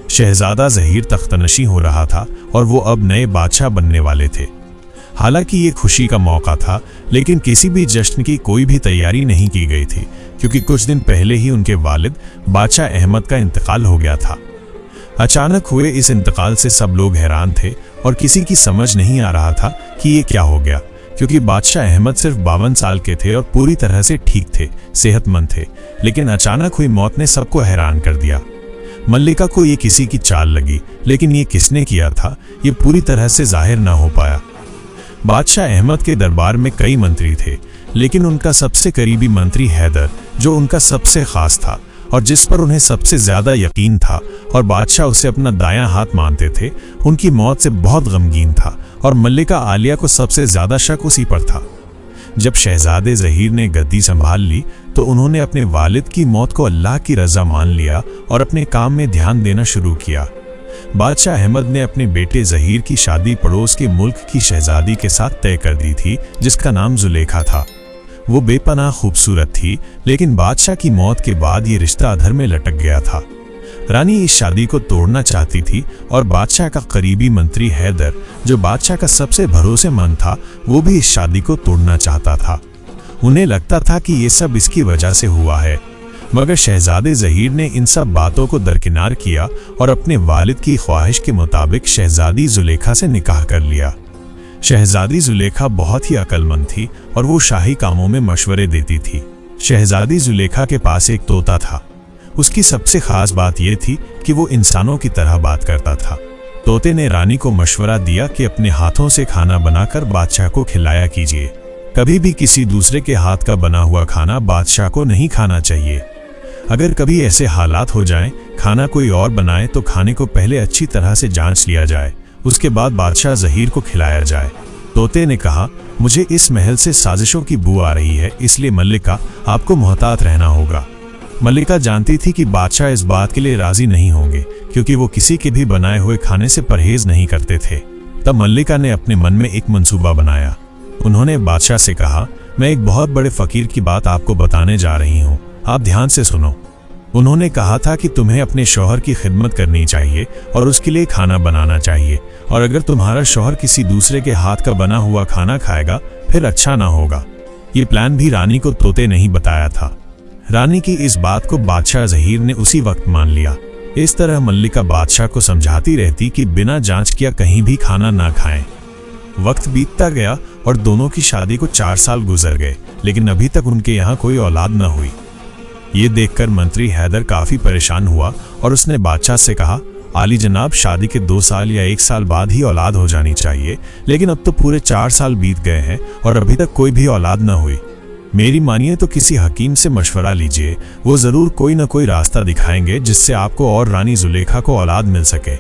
शहजादा ज़हीर तख्तनशी हो रहा था और वो अब नए बादशाह बनने वाले थे। हालांकि ये खुशी का मौका था, लेकिन किसी भी जश्न की कोई भी तैयारी नहीं की गई थी, क्योंकि कुछ दिन पहले ही उनके वालिद बादशाह अहमद का इंतकाल हो गया था। अचानक हुए इस इंतकाल से सब लोग हैरान थे और किसी की समझ नहीं आ रहा था कि ये क्या हो गया, क्योंकि बादशाह अहमद सिर्फ 52 साल के थे और पूरी तरह से ठीक थे, सेहतमंद थे। लेकिन अचानक हुई मौत ने सबको हैरान कर दिया। मल्लिका को ये किसी की चाल लगी, लेकिन ये किसने किया था ये पूरी तरह से जाहिर ना हो पाया। बादशाह अहमद के दरबार में कई मंत्री थे, लेकिन उनका सबसे करीबी मंत्री हैदर, जो उनका सबसे खास था और जिस पर उन्हें सबसे ज्यादा यकीन था और बादशाह उसे अपना दायां हाथ मानते थे, उनकी मौत से बहुत गमगीन था और मल्लिका आलिया को सबसे ज्यादा शक उसी पर था। जब शहजादे ज़हीर ने गद्दी संभाल ली तो उन्होंने अपने वालिद की मौत को अल्लाह की रजा मान लिया और अपने काम में ध्यान देना शुरू किया। बादशाह अहमद ने अपने बेटे ज़हीर की शादी पड़ोस के मुल्क की शहजादी के साथ तय कर दी थी, जिसका नाम जुलेखा था। वो बेपनाह खूबसूरत थी, लेकिन बादशाह की मौत के बाद ये रिश्ता अधर में लटक गया था। रानी इस शादी को तोड़ना चाहती थी और बादशाह का करीबी मंत्री हैदर, जो बादशाह का सबसे भरोसेमंद था, वो भी इस शादी को तोड़ना चाहता था। उन्हें लगता था कि ये सब इसकी वजह से हुआ है, मगर शहजादे ज़हीर ने इन सब बातों को दरकिनार किया और अपने वालिद की ख्वाहिश के मुताबिक शहजादी जुलेखा से निकाह कर लिया। शहजादी जुलेखा बहुत ही अक्लमंद थी और वो शाही कामों में मशवरे देती थी। शहजादी जुलेखा के पास एक तोता था। उसकी सबसे खास बात यह थी कि वो इंसानों की तरह बात करता था। तोते ने रानी को मशवरा दिया कि अपने हाथों से खाना बनाकर बादशाह को खिलाया कीजिए। कभी भी किसी दूसरे के हाथ का बना हुआ खाना बादशाह को नहीं खाना चाहिए। अगर कभी ऐसे हालात हो जाएं, खाना कोई और बनाए तो खाने को पहले अच्छी तरह से जांच लिया जाए, उसके बाद बादशाह ज़हीर को खिलाया जाए। तोते ने कहा, मुझे इस महल से साजिशों की बू आ रही है, इसलिए मल्लिका आपको मोहतात रहना होगा। मल्लिका जानती थी कि बादशाह इस बात के लिए राजी नहीं होंगे, क्योंकि वो किसी के भी बनाए हुए खाने से परहेज नहीं करते थे। तब मल्लिका ने अपने मन में एक मंसूबा बनाया। उन्होंने बादशाह से कहा, मैं एक बहुत बड़े फकीर की बात आपको बताने जा रही हूँ, आप ध्यान से सुनो। उन्होंने कहा था कि तुम्हें अपने शौहर की खिदमत करनी चाहिए और उसके लिए खाना बनाना चाहिए, और अगर तुम्हारा शौहर किसी दूसरे के हाथ का बना हुआ खाना खाएगा फिर अच्छा ना होगा। ये प्लान भी रानी को तोते नहीं बताया था। रानी की इस बात को बादशाह ज़हीर ने उसी वक्त मान लिया। इस तरह मल्लिका बादशाह को समझाती रहती कि बिना जांच किया कहीं भी खाना ना खाएं। वक्त बीतता गया और दोनों की शादी को 4 साल गुजर गए, लेकिन अभी तक उनके यहाँ कोई औलाद न हुई। ये देखकर मंत्री हैदर काफी परेशान हुआ और उसने बादशाह से कहा, आली जनाब, शादी के 2 साल या 1 साल बाद ही औलाद हो जानी चाहिए, लेकिन अब तो पूरे 4 साल बीत गए हैं और अभी तक कोई भी औलाद न हुई। मेरी मानिए तो किसी हकीम से मशवरा लीजिए, वो जरूर कोई न कोई रास्ता दिखाएंगे जिससे आपको और रानी जुलेखा को औलाद मिल सके।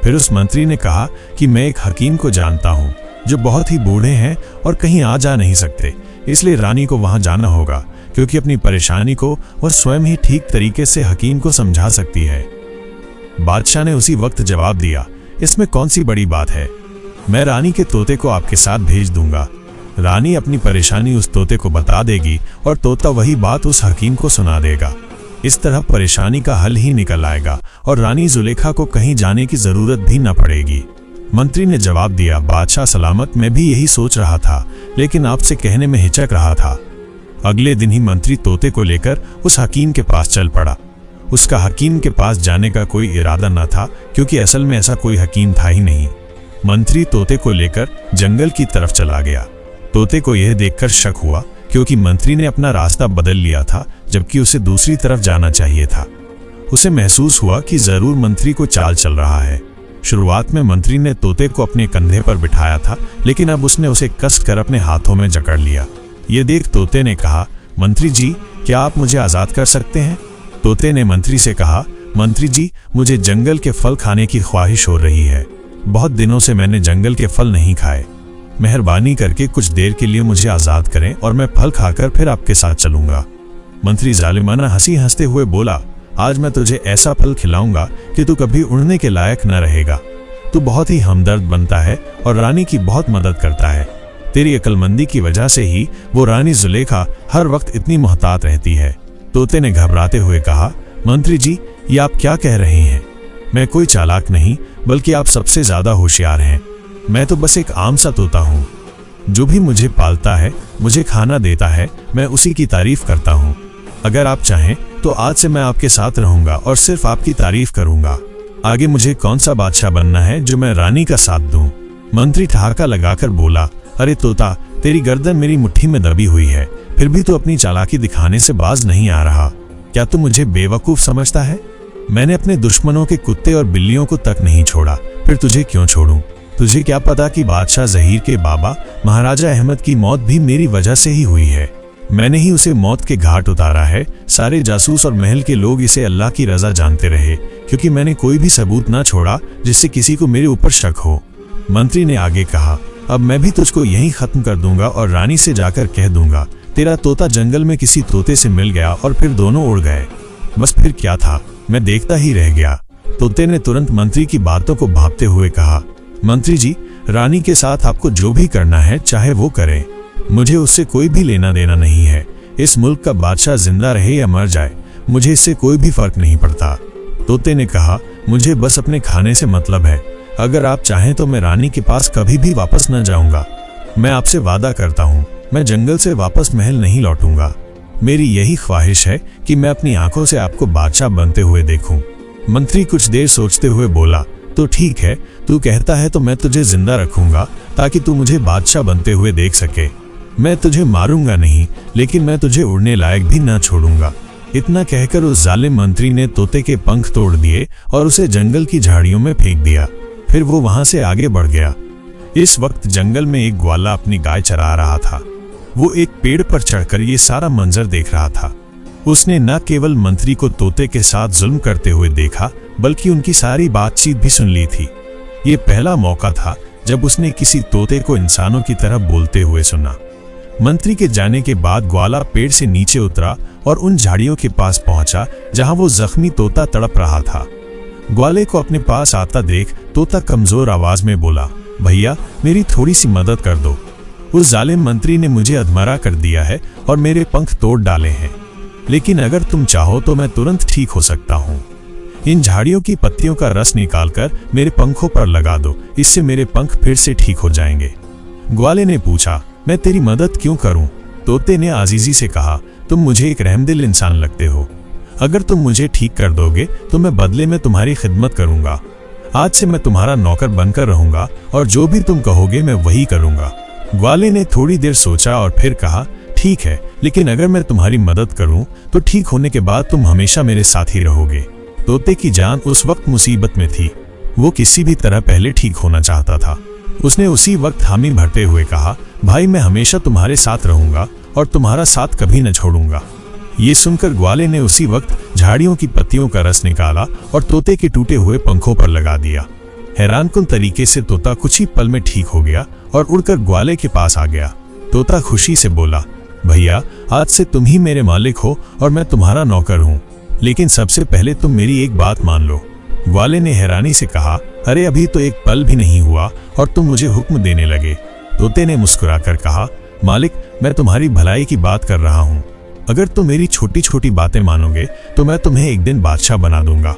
फिर उस मंत्री ने कहा कि मैं एक हकीम को जानता हूँ जो बहुत ही बूढ़े हैं और कहीं आ जा नहीं सकते, इसलिए रानी को वहां जाना होगा, क्योंकि अपनी परेशानी को वह स्वयं ही ठीक तरीके से हकीम को समझा सकती है। बादशाह ने उसी वक्त जवाब दिया, इसमें कौन सी बड़ी बात है, मैं रानी के तोते को आपके साथ भेज दूंगा। रानी अपनी परेशानी उस तोते को बता देगी और तोता वही बात उस हकीम को सुना देगा। इस तरह परेशानी का हल ही निकल आएगा और रानी जुलेखा को कहीं जाने की जरूरत भी न पड़ेगी। मंत्री ने जवाब दिया, बादशाह सलामत, मैं भी यही सोच रहा था, लेकिन आपसे कहने में हिचक रहा था। अगले दिन ही मंत्री तोते को लेकर उस हकीम के पास चल पड़ा। उसका हकीम के पास जाने का कोई इरादा न था, क्योंकि असल में ऐसा कोई हकीम था ही नहीं। मंत्री तोते को लेकर जंगल की तरफ चला गया। तोते को यह देखकर शक हुआ, क्योंकि मंत्री ने अपना रास्ता बदल लिया था, जबकि उसे दूसरी तरफ जाना चाहिए था। उसे महसूस हुआ कि जरूर मंत्री को चाल चल रहा है। शुरुआत में मंत्री ने तोते को अपने कंधे पर बिठाया था, लेकिन अब उसने उसे कसकर अपने हाथों में जकड़ लिया। ये देख तोते ने कहा, मंत्री जी, क्या आप मुझे आज़ाद कर सकते हैं? तोते ने मंत्री से कहा, मंत्री जी, मुझे जंगल के फल खाने की ख्वाहिश हो रही है। बहुत दिनों से मैंने जंगल के फल नहीं खाए। मेहरबानी करके कुछ देर के लिए मुझे आज़ाद करें और मैं फल खाकर फिर आपके साथ चलूंगा। मंत्री जालिमाना हंसी हंसते हुए बोला, आज मैं तुझे ऐसा फल खिलाऊंगा कि तू कभी उड़ने के लायक न रहेगा। तू बहुत ही हमदर्द बनता है और रानी की बहुत मदद करता है। तेरी अक्लमंदी की वजह से ही वो रानी जुलेखा हर वक्त इतनी मोहतात रहती है। तोते ने घबराते हुए कहा, मंत्री जी, ये आप क्या कह रहे हैं? मैं कोई चालाक नहीं, बल्कि आप सबसे ज्यादा होशियार हैं। मैं तो बस एक आम सा तोता हूँ। जो भी मुझे पालता है, मुझे खाना देता है, मैं उसी की तारीफ करता हूँ। अगर आप चाहें तो आज से मैं आपके साथ रहूंगा और सिर्फ आपकी तारीफ करूंगा। आगे मुझे कौन सा बादशाह बनना है जो मैं रानी का साथ दूं? मंत्री ठहाका लगाकर बोला, अरे तोता, तेरी गर्दन मेरी मुट्ठी में दबी हुई है, फिर भी तू अपनी चालाकी दिखाने से बाज नहीं आ रहा। क्या तू मुझे बेवकूफ समझता है? मैंने अपने दुश्मनों के कुत्ते और बिल्लियों को तक नहीं छोड़ा, फिर तुझे क्यों छोड़ूं? तुझे क्या पता कि बादशाह जहीर के बाबा महाराजा अहमद की मौत भी मेरी वजह से ही हुई है। मैंने ही उसे मौत के घाट उतारा है। सारे जासूस और महल के लोग इसे अल्लाह की रजा जानते रहे, क्योंकि मैंने कोई भी सबूत ना छोड़ा जिससे किसी को मेरे ऊपर शक हो। मंत्री ने आगे कहा, अब मैं भी तुझको यहीं खत्म कर दूंगा और रानी से जाकर कह दूंगा तेरा तोता जंगल में किसी तोते से मिल गया और फिर दोनों उड़ गए। बस फिर क्या था, मैं देखता ही रह गया। तोते ने तुरंत मंत्री की बातों को भांपते हुए कहा, मंत्री जी, रानी के साथ आपको जो भी करना है चाहे वो करें, मुझे उससे कोई भी लेना देना नहीं है। इस मुल्क का बादशाह जिंदा रहे या मर जाए, मुझे इससे कोई भी फर्क नहीं पड़ता। तोते ने कहा, मुझे बस अपने खाने से मतलब है। अगर आप चाहें तो मैं रानी के पास कभी भी वापस न जाऊंगा। मैं आपसे वादा करता हूँ, मैं जंगल से वापस महल नहीं लौटूंगा। मेरी यही ख्वाहिश है कि मैं अपनी आंखों से आपको बादशाह बनते हुए देखूं। मंत्री कुछ देर सोचते हुए बोला, तो ठीक है, तू कहता है तो मैं तुझे जिंदा रखूंगा ताकि तू मुझे बादशाह बनते हुए देख सके। मैं तुझे मारूंगा नहीं, लेकिन मैं तुझे उड़ने लायक भी ना छोड़ूंगा। इतना कहकर उस जालिम मंत्री ने तोते के पंख तोड़ दिए और उसे जंगल की झाड़ियों में फेंक दिया। फिर वो वहां से आगे बढ़ गया। इस वक्त जंगल में एक ग्वाला अपनी गाय चरा रहा था। वो एक पेड़ पर चढ़कर ये सारा मंजर देख रहा था। उसने न केवल मंत्री को तोते के साथ जुल्म करते हुए देखा, बल्कि उनकी सारी बातचीत भी सुन ली थी। ये पहला मौका था जब उसने किसी तोते को इंसानों की तरह बोलते हुए सुना। मंत्री के जाने के बाद ग्वाला पेड़ से नीचे उतरा और उन झाड़ियों के पास पहुंचा जहां वो जख्मी तोता तड़प रहा था। ग्वाले को अपने पास आता देख तोता कमजोर आवाज में बोला, भैया, मेरी थोड़ी सी मदद कर दो। उस जालिम मंत्री ने मुझे अधमरा कर दिया है और मेरे पंख तोड़ डाले हैं, लेकिन अगर तुम चाहो तो मैं तुरंत ठीक हो सकता हूँ। इन झाड़ियों की पत्तियों का रस निकालकर मेरे पंखों पर लगा दो, इससे मेरे पंख फिर से ठीक हो जाएंगे। ग्वाले ने पूछा, मैं तेरी मदद क्यों करूं? तोते ने आजीजी से कहा, तुम मुझे एक रहमदिल इंसान लगते हो। अगर तुम मुझे ठीक कर दोगे तो मैं बदले में तुम्हारी खिदमत करूंगा। आज से मैं तुम्हारा नौकर बनकर रहूंगा और जो भी तुम कहोगे मैं वही करूंगा। ग्वाले ने थोड़ी देर सोचा और फिर कहा, ठीक है, लेकिन अगर मैं तुम्हारी मदद करूं तो ठीक होने के बाद तुम हमेशा मेरे साथ ही रहोगे। तोते की जान उस वक्त मुसीबत में थी। वो किसी भी तरह पहले ठीक होना चाहता था। उसने उसी वक्त हामी भरते हुए कहा, भाई, मैं हमेशा तुम्हारे साथ रहूंगा और तुम्हारा साथ कभी न छोड़ूंगा। ये सुनकर ग्वाले ने उसी वक्त झाड़ियों की पत्तियों का रस निकाला और तोते के टूटे हुए पंखों पर लगा दिया। हैरानकुन तरीके से तोता कुछ ही पल में ठीक हो गया और उड़कर ग्वाले के पास आ गया। तोता खुशी से बोला, भैया, आज से तुम ही मेरे मालिक हो और मैं तुम्हारा नौकर हूँ, लेकिन सबसे पहले तुम मेरी एक बात मान लो। ग्वाले ने हैरानी से कहा, अरे अभी तो एक पल भी नहीं हुआ और तुम मुझे हुक्म देने लगे। तोते ने मुस्कुराकर कहा, मालिक, मैं तुम्हारी भलाई की बात कर रहा हूँ। अगर तुम मेरी छोटी छोटी बातें मानोगे तो मैं तुम्हें एक दिन बादशाह बना दूंगा।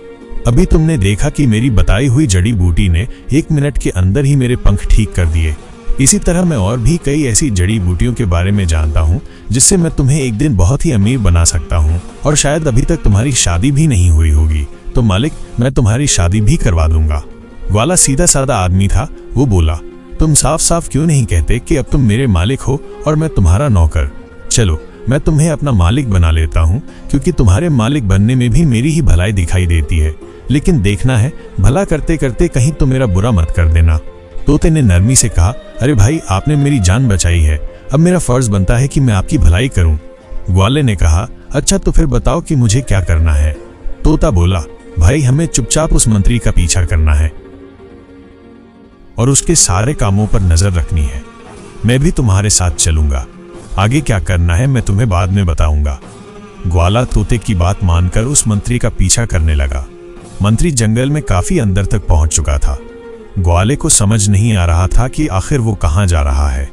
अभी तुमने देखा कि मेरी बताई हुई जड़ी बूटी ने 1 मिनट के अंदर ही मेरे पंख ठीक कर दिए। इसी तरह मैं और भी कई ऐसी जड़ी बूटियों के बारे में जानता हूँ जिससे मैं तुम्हें एक दिन बहुत ही अमीर बना सकता हूँ, और शायद अभी तक तुम्हारी शादी भी नहीं हुई होगी, तो मालिक, मैं तुम्हारी शादी भी करवा दूंगा। ग्वाला सीधा साधा आदमी था। वो बोला, तुम साफ साफ क्यों नहीं कहते कि अब तुम मेरे मालिक हो और मैं तुम्हारा नौकर? चलो, मैं तुम्हें अपना मालिक बना लेता हूँ, क्योंकि तुम्हारे मालिक बनने में भी मेरी ही भलाई दिखाई देती है। लेकिन देखना है, भला करते करते कहीं तुम मेरा बुरा मत कर देना। तोते ने नरमी से कहा, अरे भाई, आपने मेरी जान बचाई है, अब मेरा फर्ज बनता है कि मैं आपकी भलाई करूं। ग्वाले ने कहा, अच्छा तो फिर बताओ कि मुझे क्या करना है। तोता बोला, भाई, हमें चुपचाप उस मंत्री का पीछा करना है और उसके सारे कामों पर नजर रखनी है। मैं भी तुम्हारे साथ चलूंगा। आगे क्या करना है मैं तुम्हें बाद में बताऊंगा। ग्वाला तोते की बात मानकर उस मंत्री का पीछा करने लगा। मंत्री जंगल में काफी अंदर तक पहुंच चुका था। ग्वाले को समझ नहीं आ रहा था कि आखिर वो कहां जा रहा है।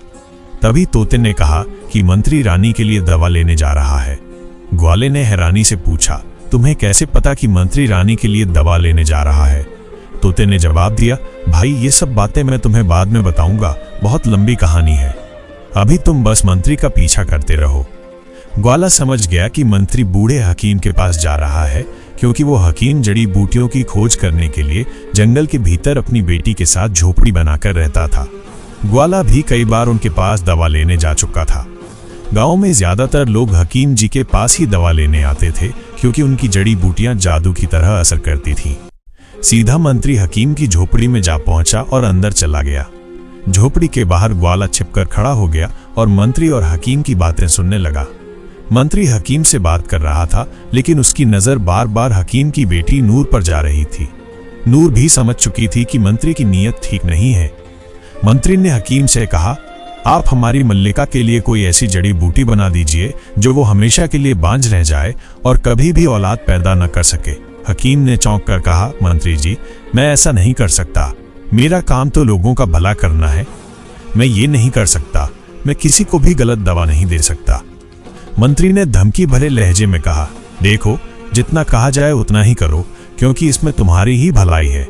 तभी तोते ने कहा कि मंत्री रानी के लिए दवा लेने जा रहा है। ग्वाले ने हैरानी से पूछा, तुम्हें कैसे पता कि मंत्री रानी के लिए दवा लेने जा रहा है? तोते ने जवाब दिया, भाई ये सब बातें मैं तुम्हें बाद में बताऊंगा, बहुत लंबी कहानी है, अभी तुम बस मंत्री का पीछा करते रहो। ग्वाला समझ गया कि मंत्री बूढ़े हकीम के पास जा रहा है, क्योंकि वो हकीम जड़ी बूटियों की खोज करने के लिए जंगल के भीतर अपनी बेटी के साथ झोपड़ी बनाकर रहता था। ग्वाला भी कई बार उनके पास दवा लेने जा चुका था। गांव में ज्यादातर लोग हकीम जी के पास ही दवा लेने आते थे, क्योंकि उनकी जड़ी बूटियां जादू की तरह असर करती थीं। सीधा मंत्री हकीम की झोपड़ी में जा पहुंचा और अंदर चला गया। झोपड़ी के बाहर ग्वाला छिपकर खड़ा हो गया और मंत्री और हकीम की बातें सुनने लगा। मंत्री हकीम से बात कर रहा था, लेकिन उसकी नजर बार बार हकीम की बेटी नूर पर जा रही थी। नूर भी समझ चुकी थी कि मंत्री की नीयत ठीक नहीं है। मंत्री ने हकीम से कहा, आप हमारी मल्लिका के लिए कोई ऐसी जड़ी बूटी बना दीजिए जो वो हमेशा के लिए बांझ रह जाए और कभी भी औलाद पैदा न कर सके। हकीम ने चौंक कर कहा, मंत्री जी, मैं ऐसा नहीं कर सकता, मेरा काम तो लोगों का भला करना है, मैं ये नहीं कर सकता, मैं किसी को भी गलत दवा नहीं दे सकता। मंत्री ने धमकी भरे लहजे में कहा, देखो, जितना कहा जाए उतना ही करो, क्योंकि इसमें तुम्हारी ही भलाई है।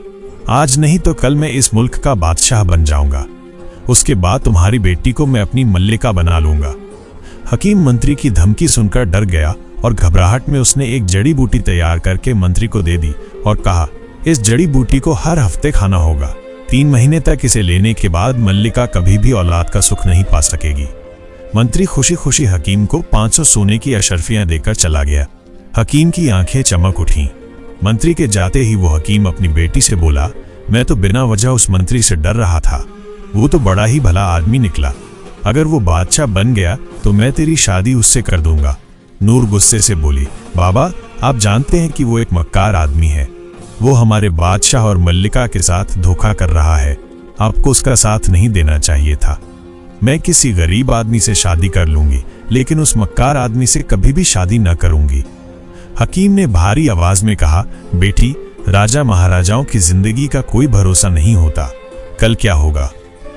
आज नहीं तो कल मैं इस मुल्क का बादशाह बन जाऊंगा, उसके बाद तुम्हारी बेटी को मैं अपनी मल्लिका बना लूंगा। हकीम मंत्री की धमकी सुनकर डर गया और घबराहट में उसने एक जड़ी बूटी तैयार करके मंत्री को दे दी और कहा, इस जड़ी बूटी को हर हफ्ते खाना होगा। 3 महीने तक इसे लेने के बाद मल्लिका कभी भी औलाद का सुख नहीं पा सकेगी। मंत्री खुशी खुशी हकीम को 500 सोने की अशर्फियां देकर चला गया। हकीम की आंखें चमक उठीं। मंत्री के जाते ही वो हकीम अपनी बेटी से बोला, मैं तो बिना वजह उस मंत्री से डर रहा था, वो तो बड़ा ही भला आदमी निकला, अगर वो बादशाह बन गया तो मैं तेरी शादी उससे कर दूंगा। नूर गुस्से से बोली, बाबा, आप जानते हैं कि वो एक मक्कार आदमी है, वो हमारे बादशाह और मल्लिका के साथ धोखा कर रहा है, आपको उसका साथ नहीं देना चाहिए था। मैं किसी गरीब आदमी से शादी कर लूंगी, लेकिन उस मक्कार आदमी से कभी भी शादी न करूंगी। हकीम ने भारी आवाज में कहा, बेटी, राजा महाराजाओं की जिंदगी का कोई भरोसा नहीं होता, कल क्या होगा?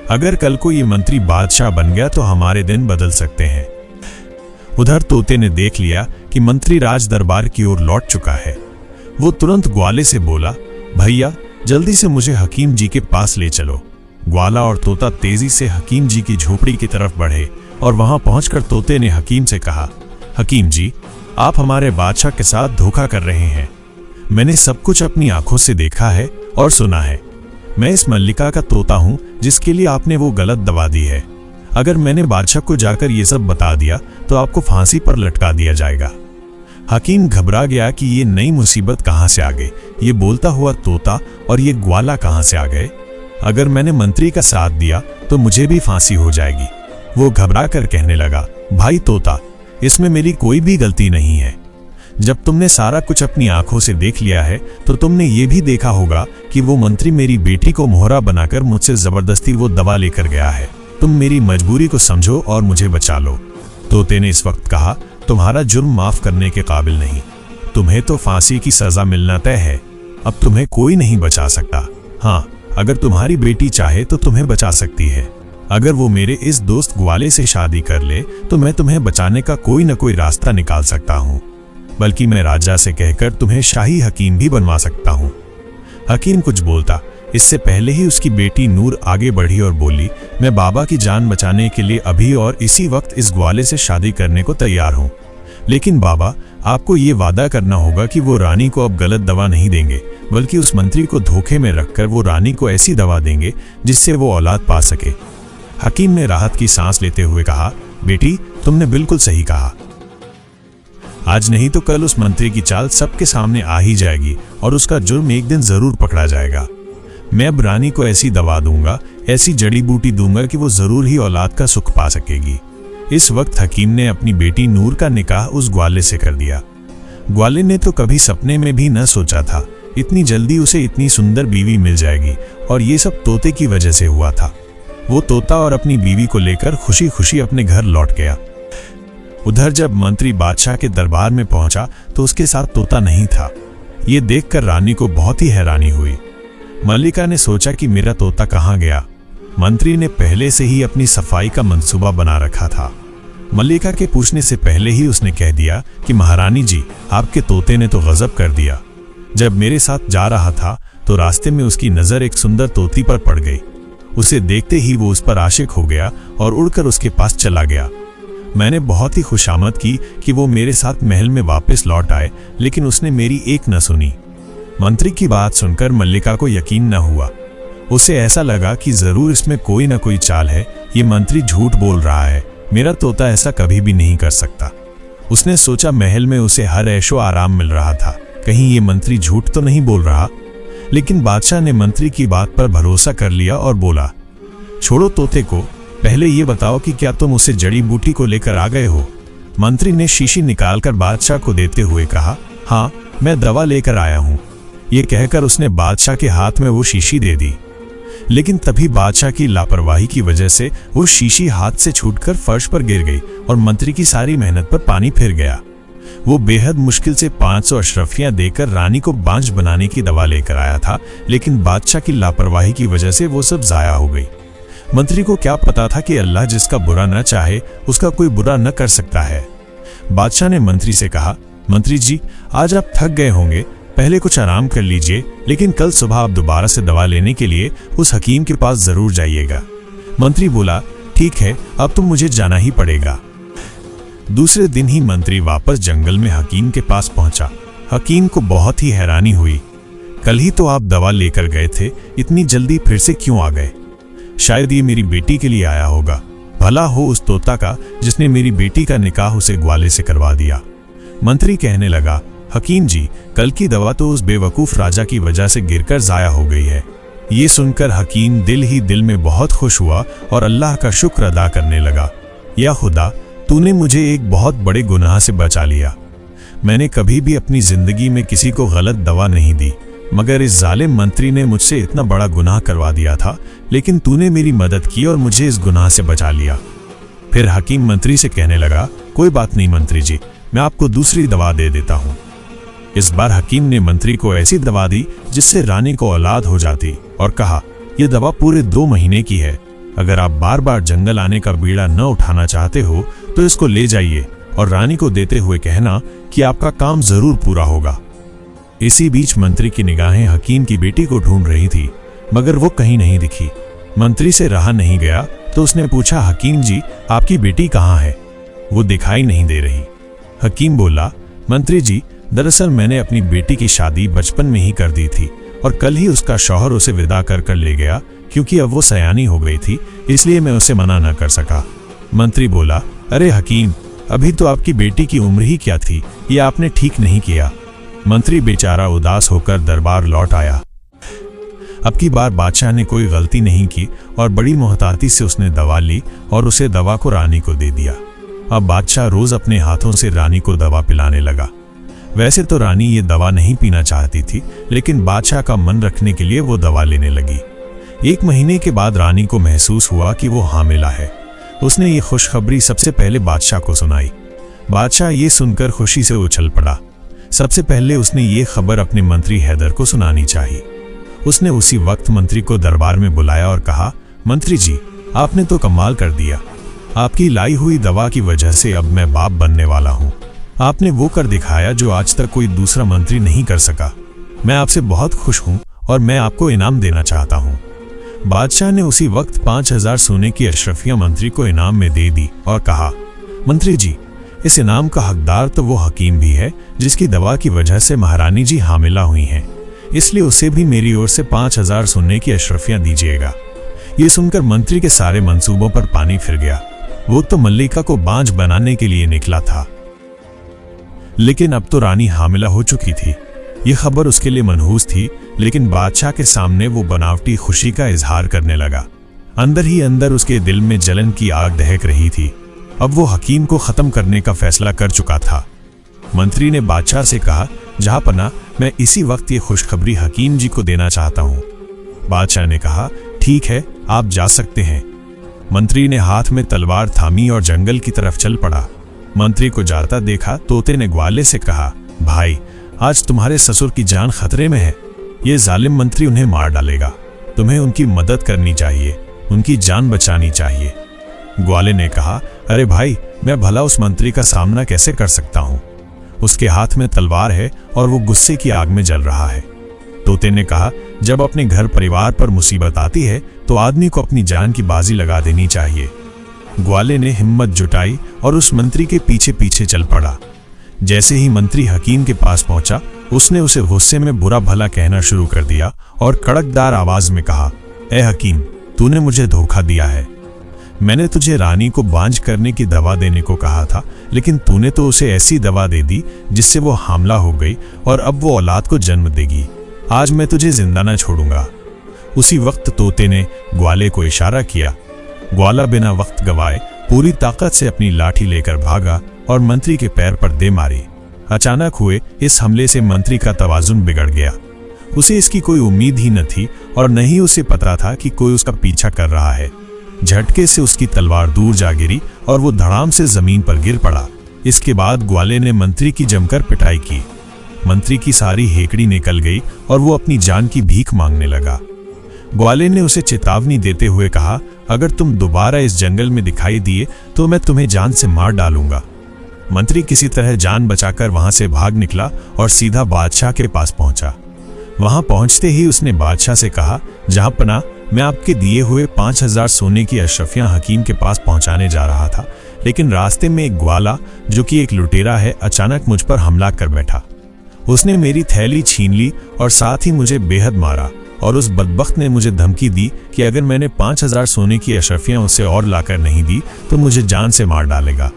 अगर कल को ये मंत्री बादशाह बन गया तो हमारे दिन बदल सकते हैं। उधर तोते ने देख लिया कि मंत्री राज दरबार की ओर लौट चुका है। वो तुरंत ग्वाले से बोला, भैया, जल्दी से मुझे हकीम जी के पास ले चलो। ग्वाला और तोता तेजी से हकीम जी की झोपड़ी की तरफ बढ़े और वहां पहुंचकर तोते ने हकीम से कहा, हकीम जी, आप हमारे बादशाह के साथ धोखा कर रहे हैं। मैंने सब कुछ अपनी आंखों से देखा है और सुना है। मैं इस मल्लिका का तोता हूं जिसके लिए आपने वो गलत दवा दी है। अगर मैंने बादशाह को जाकर ये सब बता दिया तो आपको फांसी पर लटका दिया जाएगा। हकीम घबरा गया कि ये नई मुसीबत कहां से आ गई, ये बोलता हुआ तोता और ये ग्वाला कहां से आ गए। अगर मैंने मंत्री का साथ दिया तो मुझे भी फांसी हो जाएगी। वो घबरा कर कहने लगा, भाई तोता, इसमें मेरी कोई भी गलती नहीं है। जब तुमने सारा कुछ अपनी आंखों से देख लिया है तो तुमने ये भी देखा होगा कि वो मंत्री मेरी बेटी को मोहरा बनाकर मुझसे जबरदस्ती वो दवा लेकर गया है। तुम मेरी मजबूरी को समझो और मुझे बचा लो। तोते ने इस वक्त कहा, तुम्हारा जुर्म माफ करने के काबिल नहीं, तुम्हें तो फांसी की सजा मिलना तय है। अब तुम्हें कोई नहीं बचा सकता। हाँ, अगर तुम्हारी बेटी चाहे तो तुम्हें बचा सकती है। अगर वो मेरे इस दोस्त ग्वाले से शादी कर ले तो मैं तुम्हें बचाने का कोई न कोई रास्ता निकाल सकता हूँ, बल्कि मैं राजा से कहकर तुम्हें शाही हकीम भी बनवा सकता हूँ। हकीम कुछ बोलता, इससे पहले ही उसकी बेटी नूर आगे बढ़ी और बोली, मैं बाबा की जान बचाने के लिए अभी और इसी वक्त इस ग्वाले से शादी करने को तैयार हूँ, लेकिन बाबा, आपको ये वादा करना होगा कि वो रानी को अब गलत दवा नहीं देंगे, बल्कि उस मंत्री को धोखे में रखकर वो रानी को ऐसी दवा देंगे जिससे वो औलाद पा सके। हकीम ने राहत की सांस लेते हुए कहा, बेटी, तुमने बिल्कुल सही कहा। आज नहीं तो कल उस मंत्री की चाल सबके सामने आ ही जाएगी और उसका जुर्म एक दिन जरूर पकड़ा जाएगा। मैं अब रानी को ऐसी दवा दूंगा, ऐसी जड़ी बूटी दूंगा कि वो जरूर ही औलाद का सुख पा सकेगी। इस वक्त हकीम ने अपनी बेटी नूर का निकाह उस ग्वाले से कर दिया। ग्वाले ने तो कभी सपने में भी न सोचा था इतनी जल्दी उसे इतनी सुंदर बीवी मिल जाएगी, और ये सब तोते की वजह से हुआ था। वो तोता और अपनी बीवी को लेकर खुशी खुशी अपने घर लौट गया। उधर जब मंत्री बादशाह के दरबार में पहुंचा तो उसके साथ तोता नहीं था। ये देखकर रानी को बहुत ही हैरानी हुई। मल्लिका ने सोचा कि मेरा तोता कहाँ गया। मंत्री ने पहले से ही अपनी सफाई का मंसूबा बना रखा था। मल्लिका के पूछने से पहले ही उसने कह दिया कि महारानी जी, आपके तोते ने तो गजब कर दिया। जब मेरे साथ जा रहा था तो रास्ते में उसकी नजर एक सुंदर तोती पर पड़ गई। उसे देखते ही वो उस पर आशिक हो गया और उड़कर उसके पास चला गया। मैंने बहुत ही खुशामद की कि वो मेरे साथ महल में वापस लौट आए, लेकिन उसने मेरी एक न सुनी। मंत्री की बात सुनकर मल्लिका को यकीन न हुआ। उसे ऐसा लगा कि जरूर इसमें कोई ना कोई चाल है, ये मंत्री झूठ बोल रहा है, मेरा तोता ऐसा कभी भी नहीं कर सकता। उसने सोचा महल में उसे हर ऐशो आराम मिल रहा था, कहीं ये मंत्री झूठ तो नहीं बोल रहा। लेकिन बादशाह ने मंत्री की बात पर भरोसा कर लिया और बोला, छोड़ो तोते को, पहले ये बताओ कि क्या तुम उसे जड़ी बूटी को लेकर आ गए हो। मंत्री ने शीशी निकालकर बादशाह को देते हुए कहा, हाँ, मैं दवा लेकर आया हूँ। ये कहकर उसने बादशाह के हाथ में वो शीशी दे दी। लेकिन तभी बादशाह की लापरवाही की वजह से वो शीशी हाथ से छूटकर फर्श पर गिर गई और मंत्री की सारी मेहनत पर पानी फिर गया। वो बेहद मुश्किल से 500 अशरफियां देकर रानी को बांझ बनाने की दवा लेकर आया था, लेकिन बादशाह की लापरवाही की वजह से वो सब जाया हो गई। मंत्री को क्या पता था कि अल्लाह जिसका बुरा न चाहे उसका कोई बुरा न कर सकता है। बादशाह ने मंत्री से कहा, मंत्री जी, आज आप थक गए होंगे, पहले कुछ आराम कर लीजिए, लेकिन कल सुबह आप दोबारा से दवा लेने के लिए उस हकीम के पास जरूर जाइएगा। मंत्री बोला, ठीक है, अब तो मुझे जाना ही पड़ेगा। दूसरे दिन ही मंत्री वापस जंगल में हकीम के पास पहुंचा। हकीम को बहुत ही हैरानी हुई। कल ही तो आप दवा लेकर गए थे, इतनी जल्दी फिर से क्यों आ गए? शायद ये मेरी बेटी के लिए आया होगा। भला हो उस तोता का जिसने मेरी बेटी का निकाह उसे ग्वाले से करवा दिया। मंत्री कहने लगा, हकीम जी, कल की दवा तो उस बेवकूफ राजा की वजह से गिरकर जाया हो गई है। ये सुनकर हकीम दिल ही दिल में बहुत खुश हुआ और अल्लाह का शुक्र अदा करने लगा, या खुदा, तूने मुझे एक बहुत बड़े गुनाह से बचा लिया। मैंने कभी भी अपनी जिंदगी में किसी को गलत दवा नहीं दी, मगर इस जालिम मंत्री ने मुझसे इतना बड़ा गुनाह करवा दिया था, लेकिन तूने मेरी मदद की और मुझे इस गुनाह से बचा लिया। फिर हकीम मंत्री से कहने लगा, कोई बात नहीं मंत्री जी, मैं आपको दूसरी दवा दे देता हूँ। इस बार हकीम ने मंत्री को ऐसी दवा दी जिससे रानी को औलाद हो जाती और कहा, यह दवा पूरे 2 महीने की है। अगर आप बार बार जंगल आने का बीड़ा न उठाना चाहते हो तो इसको ले जाइए और रानी को देते हुए कहना कि आपका काम जरूर पूरा होगा। इसी बीच मंत्री की निगाहें हकीम की बेटी को ढूंढ रही थी, मगर वो कहीं नहीं दिखी। मंत्री से रहा नहीं गया तो उसने पूछा, हकीम जी, आपकी बेटी कहाँ है? वो दिखाई नहीं दे रही। हकीम बोला, मंत्री जी, दरअसल मैंने अपनी बेटी की शादी बचपन में ही कर दी थी और कल ही उसका शौहर उसे विदा कर ले गया, क्योंकि अब वो सयानी हो गई थी, इसलिए मैं उसे मना न कर सका। मंत्री बोला, अरे हकीम, अभी तो आपकी बेटी की उम्र ही क्या थी, ये आपने ठीक नहीं किया। मंत्री बेचारा उदास होकर दरबार लौट आया। अब की बार बादशाह ने कोई गलती नहीं की और बड़ी मोहताती से उसने दवा ली और उसे दवा को रानी को दे दिया। अब बादशाह रोज अपने हाथों से रानी को दवा पिलाने लगा। वैसे तो रानी ये दवा नहीं पीना चाहती थी, लेकिन बादशाह का मन रखने के लिए वो दवा लेने लगी। 1 महीने के बाद रानी को महसूस हुआ कि वो हामिला है। उसने ये खुशखबरी सबसे पहले बादशाह को सुनाई। बादशाह ये सुनकर खुशी से उछल पड़ा। सबसे पहले उसने ये खबर अपने मंत्री हैदर को सुनानी चाहिए। उसने उसी वक्त मंत्री को दरबार में बुलाया और कहा, मंत्री जी, आपने तो कमाल कर दिया। आपकी लाई हुई दवा की वजह से अब मैं बाप बनने वाला हूँ। आपने वो कर दिखाया जो आज तक कोई दूसरा मंत्री नहीं कर सका। मैं आपसे बहुत खुश हूँ और मैं आपको इनाम देना चाहता हूँ। बादशाह ने उसी वक्त 5000 सोने की अशरफियां मंत्री को इनाम में दे दी और कहा, मंत्री जी, इस इनाम का हकदार तो वो हकीम भी है जिसकी दवा की वजह से महारानी जी हामिला हुई हैं, इसलिए उसे भी मेरी ओर से 5000 सोने की अशरफियां दीजिएगा। ये सुनकर मंत्री के सारे मंसूबों पर पानी फिर गया। वो तो मल्लिका को बांझ बनाने के लिए निकला था, लेकिन अब तो रानी हामिला हो चुकी थी। यह खबर उसके लिए मनहूस थी, लेकिन बादशाह के सामने वो बनावटी खुशी का इजहार करने लगा। अंदर ही अंदर उसके दिल में जलन की आग दहक रही थी। अब वो हकीम को खत्म करने का फैसला कर चुका था। मंत्री ने बादशाह से कहा, जहांपना, मैं इसी वक्त ये खुशखबरी हकीम जी को देना चाहता हूँ। बादशाह ने कहा, ठीक है, आप जा सकते हैं। मंत्री ने हाथ में तलवार थामी और जंगल की तरफ चल पड़ा। मंत्री को जाता देखा तोते ने ग्वाले से कहा, भाई, आज तुम्हारे ससुर की जान खतरे में है। ये जालिम मंत्री उन्हें मार डालेगा। तुम्हें उनकी मदद करनी चाहिए, उनकी जान बचानी चाहिए। ग्वाले ने कहा, अरे भाई, मैं भला उस मंत्री का सामना कैसे कर सकता हूं? उसके हाथ में तलवार है और वो गुस्से की आग में जल रहा है। तोते ने कहा, जब अपने घर परिवार पर मुसीबत आती है तो आदमी को अपनी जान की बाजी लगा देनी चाहिए। ग्वाले ने हिम्मत जुटाई और उस मंत्री के पीछे पीछे चल पड़ा। जैसे ही मंत्री हकीम के पास पहुंचा, उसने उसे गुस्से में बुरा भला कहना शुरू कर दिया और कड़कदार आवाज में कहा, ए हकीम, तूने मुझे धोखा दिया है। मैंने तुझे रानी को बांझ करने की दवा देने को कहा था, लेकिन तूने तो उसे ऐसी दवा दे दी जिससे वो हामला हो गई और अब वो औलाद को जन्म देगी। आज मैं तुझे जिंदा न छोड़ूंगा। उसी वक्त तोते ने ग्वाले को इशारा किया। ग्वाला बिना वक्त गवाए पूरी ताकत से अपनी लाठी लेकर भागा और मंत्री के पैर पर दे मारी। अचानक हुए इस हमले से मंत्री का तवाजुन बिगड़ गया। उसे इसकी कोई उम्मीद ही न थी और न ही उसे पता था कि कोई उसका पीछा कर रहा है। झटके से उसकी तलवार दूर जा गिरी और वो धड़ाम से जमीन पर गिर पड़ा। इसके बाद ग्वाले ने मंत्री की जमकर पिटाई की। मंत्री की सारी हेकड़ी निकल गई और वो अपनी जान की भीख मांगने लगा। ग्वाले ने उसे चेतावनी देते हुए कहा, अगर तुम दोबारा इस जंगल में दिखाई दिए तो मैं तुम्हें जान से मार डालूंगा। मंत्री किसी तरह जान बचाकर वहां से भाग निकला और सीधा बादशाह के पास पहुंचा। वहां पहुंचते ही उसने बादशाह से कहा, जहांपना, मैं आपके दिए हुए 5000 सोने की अशरफियां हकीम के पास पहुंचाने जा रहा था, लेकिन रास्ते में एक ग्वाला, जो कि एक लुटेरा है, अचानक मुझ पर हमला कर बैठा। उसने मेरी थैली छीन ली और साथ ही मुझे बेहद मारा और उस बदबख्त ने मुझे धमकी दी कि अगर मैंने 5000 सोने की अशरफियां उसे और लाकर नहीं दी तो मुझे जान से मार डालेगा।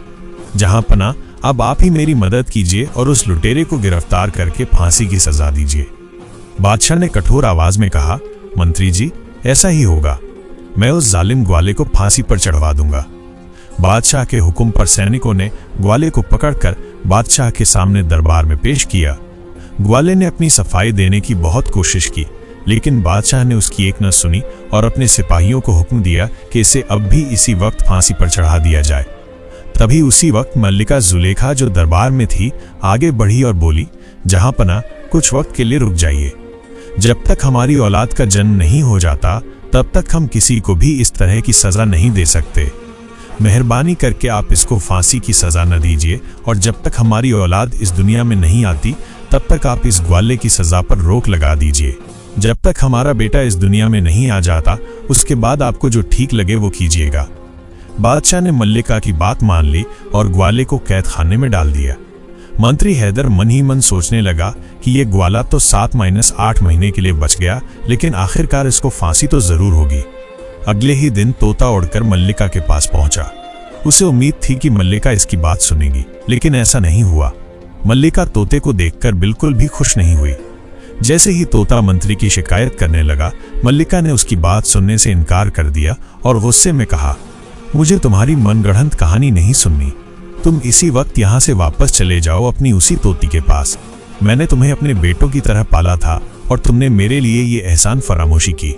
जहांपना, अब आप ही मेरी मदद कीजिए और उस लुटेरे को गिरफ्तार करके फांसी की सजा दीजिए। बादशाह ने कठोर आवाज में कहा, मंत्री जी, ऐसा ही होगा। मैं उस जालिम ग्वाले को फांसी पर चढ़वा दूंगा। बादशाह के हुक्म पर सैनिकों ने ग्वाले को पकड़कर बादशाह के सामने दरबार में पेश किया। ग्वाले ने अपनी सफाई देने की बहुत कोशिश की, लेकिन बादशाह ने उसकी एक न सुनी और अपने सिपाहियों को हुक्म दिया कि इसे अब भी इसी वक्त फांसी पर चढ़ा दिया जाए। तभी उसी वक्त मल्लिका जुलेखा, जो दरबार में थी, आगे बढ़ी और बोली, जहांपना, कुछ वक्त के लिए रुक जाइए। जब तक हमारी औलाद का जन्म नहीं हो जाता तब तक हम किसी को भी इस तरह की सजा नहीं दे सकते। मेहरबानी करके आप इसको फांसी की सजा न दीजिए और जब तक हमारी औलाद इस दुनिया में नहीं आती तब तक आप इस ग्वाले की सजा पर रोक लगा दीजिए। जब तक हमारा बेटा इस दुनिया में नहीं आ जाता उसके बाद आपको जो ठीक लगे वो कीजिएगा। बादशाह ने मल्लिका की बात मान ली और ग्वाले को कैद खाने में डाल दिया। मंत्री हैदर मन ही मन सोचने लगा कि ये ग्वाला तो 7-8 महीने के लिए बच गया, लेकिन आखिरकार इसको फांसी तो जरूर होगी। अगले ही दिन तोता उड़कर मल्लिका के पास पहुंचा। उसे उम्मीद थी कि मल्लिका इसकी बात सुनेगी, लेकिन ऐसा नहीं हुआ। मल्लिका तोते को देखकर बिल्कुल भी खुश नहीं हुई। जैसे ही तोता मंत्री की शिकायत करने लगा, मल्लिका ने उसकी बात सुनने से इनकार कर दिया और गुस्से में कहा, मुझे तुम्हारी मनगढ़ंत कहानी नहीं सुननी। तुम इसी वक्त यहाँ से वापस चले जाओ अपनी उसी तोती के पास। मैंने तुम्हें अपने बेटों की तरह पाला था और तुमने मेरे लिए ये एहसान फरामोशी की।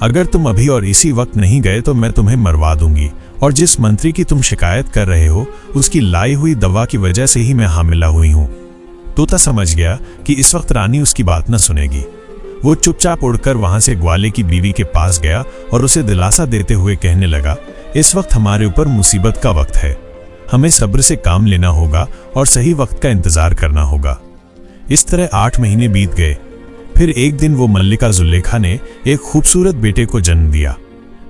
अगर तुम अभी और इसी वक्त नहीं गए तो मैं तुम्हें मरवा दूंगी और जिस मंत्री की तुम शिकायत कर रहे हो उसकी लाई हुई दवा की वजह से ही मैं हामिला हुई हूँ। तोता समझ गया कि इस वक्त रानी उसकी बात न सुनेगी। वो चुपचाप उड़कर वहां से ग्वाले की बीवी के पास गया और उसे दिलासा देते हुए कहने लगा, इस वक्त हमारे ऊपर मुसीबत का वक्त है। हमें सब्र से काम लेना होगा और सही वक्त का इंतजार करना होगा। इस तरह 8 महीने बीत गए। फिर एक दिन वो मल्लिका जुलेखा ने एक खूबसूरत बेटे को जन्म दिया।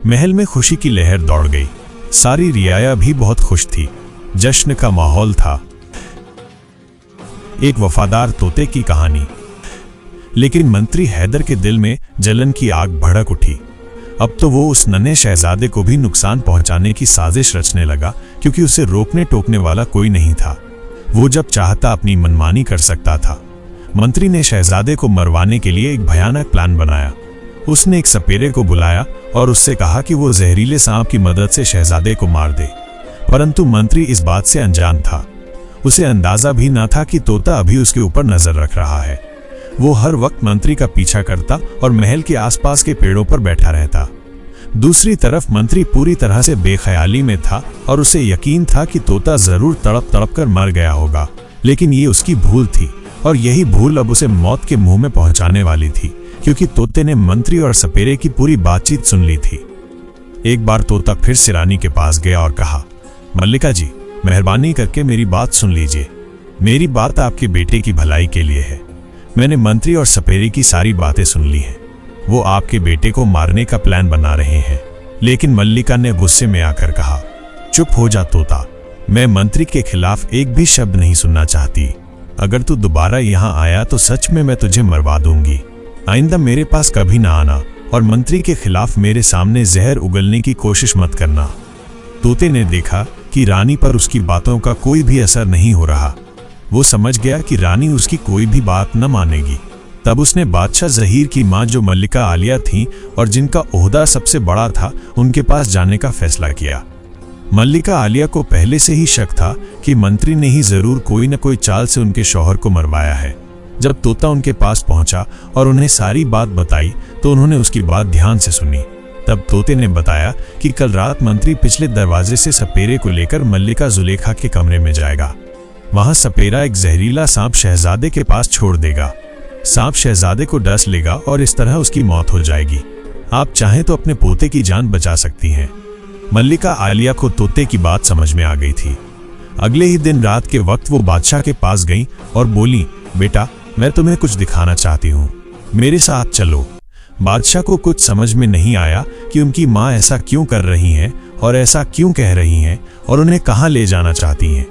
महल में खुशी की लहर दौड़ गई। सारी रियाया भी बहुत खुश थी। जश्न का माहौल था। एक वफादार तोते की कहानी। लेकिन मंत्री हैदर के दिल में जलन की आग भड़क उठी। अब तो वो उस नन्हे शहजादे को भी नुकसान पहुंचाने की साजिश रचने लगा, क्योंकि उसे रोकने टोकने वाला कोई नहीं था। वो जब चाहता अपनी मनमानी कर सकता था। मंत्री ने शहजादे को मरवाने के लिए एक भयानक प्लान बनाया। उसने एक सपेरे को बुलाया और उससे कहा कि वो जहरीले सांप की मदद से शहजादे को मार दे। परंतु मंत्री इस बात से अनजान था। उसे अंदाजा भी न था कि तोता अभी उसके ऊपर नजर रख रहा है। वो हर वक्त मंत्री का पीछा करता और महल के आसपास के पेड़ों पर बैठा रहता। दूसरी तरफ मंत्री पूरी तरह से बेख्याली में था और उसे यकीन था कि तोता जरूर तड़प तड़प कर मर गया होगा, लेकिन ये उसकी भूल थी और यही भूल अब उसे मौत के मुंह में पहुंचाने वाली थी, क्योंकि तोते ने मंत्री और सपेरे की पूरी बातचीत सुन ली थी। एक बार तोता फिर से रानी के पास गया और कहा, मल्लिका जी, मेहरबानी करके मेरी बात सुन लीजिए। मेरी बात आपके बेटे की भलाई के लिए है। मैंने मंत्री और सपेरे की सारी बातें सुन ली हैं। वो आपके बेटे को मारने का प्लान बना रहे हैं। लेकिन मल्लिका ने गुस्से में आकर कहा, चुप हो जा तोता, मैं मंत्री के खिलाफ एक भी शब्द नहीं सुनना चाहती। अगर तू दोबारा यहाँ आया तो सच में मैं तुझे मरवा दूंगी। आइंदा मेरे पास कभी ना आना और मंत्री के खिलाफ मेरे सामने जहर उगलने की कोशिश मत करना। तोते ने देखा कि रानी पर उसकी बातों का कोई भी असर नहीं हो रहा। वो समझ गया कि रानी उसकी कोई भी बात न मानेगी। तब उसने बादशाह ज़हीर की मां जो मल्लिका आलिया थी और जिनका ओहदा सबसे बड़ा था, उनके पास जाने का फैसला किया। मल्लिका आलिया को पहले से ही शक था कि मंत्री ने ही जरूर कोई न कोई चाल से उनके शौहर को मरवाया है। जब तोता उनके पास पहुंचा और उन्हें सारी बात बताई तो उन्होंने उसकी बात ध्यान से सुनी। तब तोते ने बताया कि कल रात मंत्री पिछले दरवाजे से सपेरे को लेकर मल्लिका जुलेखा के कमरे में जाएगा। वहां सपेरा एक जहरीला सांप शहजादे के पास छोड़ देगा। सांप शहजादे को डस लेगा और इस तरह उसकी मौत हो जाएगी। आप चाहें तो अपने पोते की जान बचा सकती हैं। मल्लिका आलिया को तोते की बात समझ में आ गई थी। अगले ही दिन रात के वक्त वो बादशाह के पास गई और बोली, बेटा, मैं तुम्हें कुछ दिखाना चाहती हूँ, मेरे साथ चलो। बादशाह को कुछ समझ में नहीं आया कि उनकी माँ ऐसा क्यों कर रही हैं और ऐसा क्यों कह रही हैं और उन्हें कहाँ ले जाना चाहती हैं।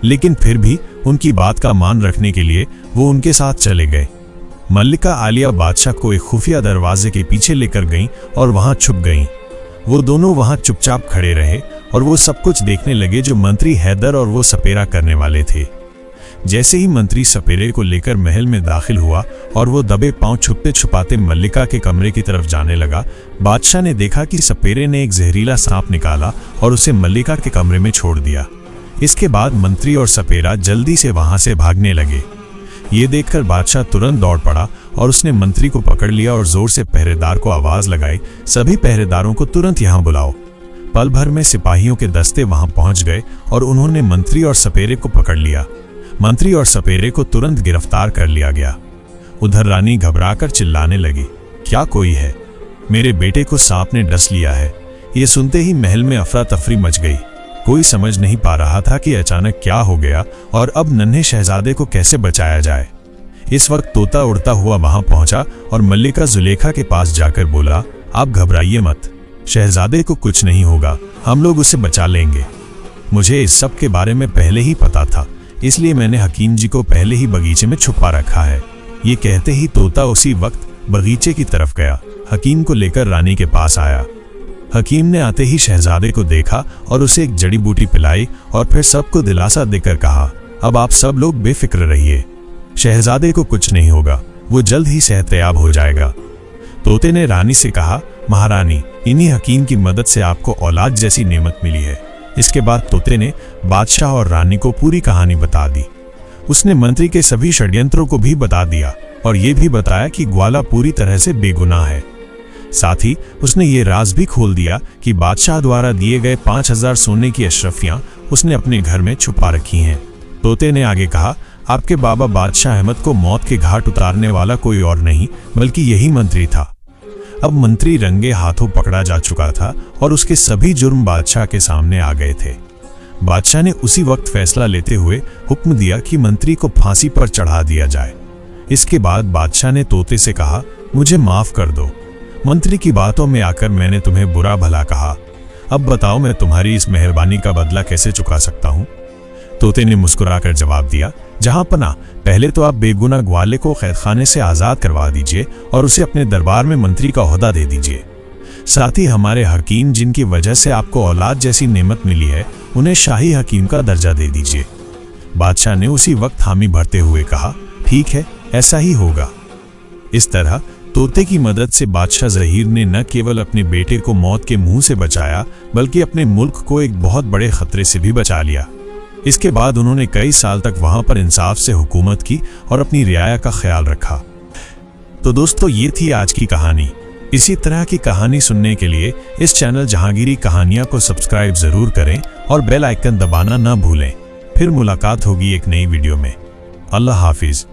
लेकिन फिर भी उनकी बात का मान रखने के लिए वो उनके साथ चले गए। मल्लिका आलिया बादशाह को एक खुफिया दरवाजे के पीछे लेकर गईं और वहां छुप गईं। वो दोनों वहां चुपचाप खड़े रहे और वो सब कुछ देखने लगे जो मंत्री हैदर और वो सपेरा करने वाले थे। जैसे ही मंत्री सपेरे को लेकर महल में दाखिल हुआ और वो दबे पांव छुपते छुपाते मल्लिका के कमरे की तरफ जाने लगा, बादशाह ने देखा कि सपेरे ने एक जहरीला सांप निकाला और उसे मल्लिका के कमरे में छोड़ दिया। इसके बाद मंत्री और सपेरा जल्दी से वहां से भागने लगे। ये देखकर बादशाह तुरंत दौड़ पड़ा और उसने मंत्री को पकड़ लिया और जोर से पहरेदार को आवाज लगाई, सभी पहरेदारों को तुरंत यहाँ बुलाओ। पल भर में सिपाहियों के दस्ते वहां पहुंच गए और उन्होंने मंत्री और सपेरे को पकड़ लिया। मंत्री और सपेरे को तुरंत गिरफ्तार कर लिया गया। उधर रानी घबराकर चिल्लाने लगी, क्या कोई है? मेरे बेटे को सांप ने डस लिया है। ये सुनते ही महल में अफरा तफरी मच गई। कोई समझ नहीं पा रहा था कि अचानक क्या हो गया और अब नन्हे शहजादे को कैसे बचाया जाए। इस वक्त तोता उड़ता हुआ वहां पहुंचा और मल्लिका जुलेखा के पास जाकर बोला, आप घबराइए मत, शहजादे को कुछ नहीं होगा, हम लोग उसे बचा लेंगे। मुझे इस सब के बारे में पहले ही पता था, इसलिए मैंने हकीम जी को पहले ही बगीचे में छुपा रखा है। ये कहते ही तोता उसी वक्त बगीचे की तरफ गया। हकीम को लेकर रानी के पास आया। हकीम ने आते ही शहजादे को देखा और उसे एक जड़ी बूटी पिलाई और फिर सबको दिलासा देकर कहा, अब आप सब लोग बेफिक्र रहिए, शहजादे को कुछ नहीं होगा, वो जल्द ही सेहतयाब हो जाएगा। तोते ने रानी से कहा, महारानी, इन्हीं हकीम की मदद से आपको औलाद जैसी नेमत मिली है। इसके बाद तोते ने बादशाह और रानी को पूरी कहानी बता दी। उसने मंत्री के सभी षड्यंत्रों को भी बता दिया और ये भी बताया कि ग्वाला पूरी तरह से बेगुनाह है। साथ ही उसने ये राज भी खोल दिया कि बादशाह द्वारा दिए गए 5000 सोने की अशरफियां उसने अपने घर में छुपा रखी हैं। तोते ने आगे कहा, आपके बाबा बादशाह अहमद को मौत के घाट उतारने वाला कोई और नहीं बल्कि यही मंत्री था। अब मंत्री रंगे हाथों पकड़ा जा चुका था और उसके सभी जुर्म बादशाह के सामने आ गए थे। बादशाह ने उसी वक्त फैसला लेते हुए हुक्म दिया कि मंत्री को फांसी पर चढ़ा दिया जाए। इसके बाद बादशाह ने तोते से कहा, मुझे माफ कर दो, मंत्री की बातों में आकर मैंने तुम्हें बुरा भला कहा। अब बताओ मैं तुम्हारी इस मेहरबानी का बदला कैसे चुका सकता हूँ? तोते ने मुस्कुराकर जवाब दिया, जहां पना, पहले तो आप बेगुनाह ग्वाले को कैदखाने से आजाद करवा दीजिए और उसे अपने दरबार में मंत्री का ओहदा दे दीजिए। साथ ही हमारे हकीम जिनकी वजह से आपको औलाद जैसी नेमत मिली है, उन्हें शाही हकीम का दर्जा दे दीजिए। बादशाह ने उसी वक्त हामी भरते हुए कहा, ठीक है, ऐसा ही होगा। इस तरह तोते की मदद से बादशाह ज़हीर ने न केवल अपने बेटे को मौत के मुंह से बचाया बल्कि अपने मुल्क को एक बहुत बड़े खतरे से भी बचा लिया। इसके बाद उन्होंने कई साल तक वहां पर इंसाफ से हुकूमत की और अपनी रियाया का ख्याल रखा। तो दोस्तों, ये थी आज की कहानी। इसी तरह की कहानी सुनने के लिए इस चैनल जहांगीरी कहानियां को सब्सक्राइब जरूर करें और बेल आइकन दबाना न भूलें। फिर मुलाकात होगी एक नई वीडियो में। अल्लाह हाफिज।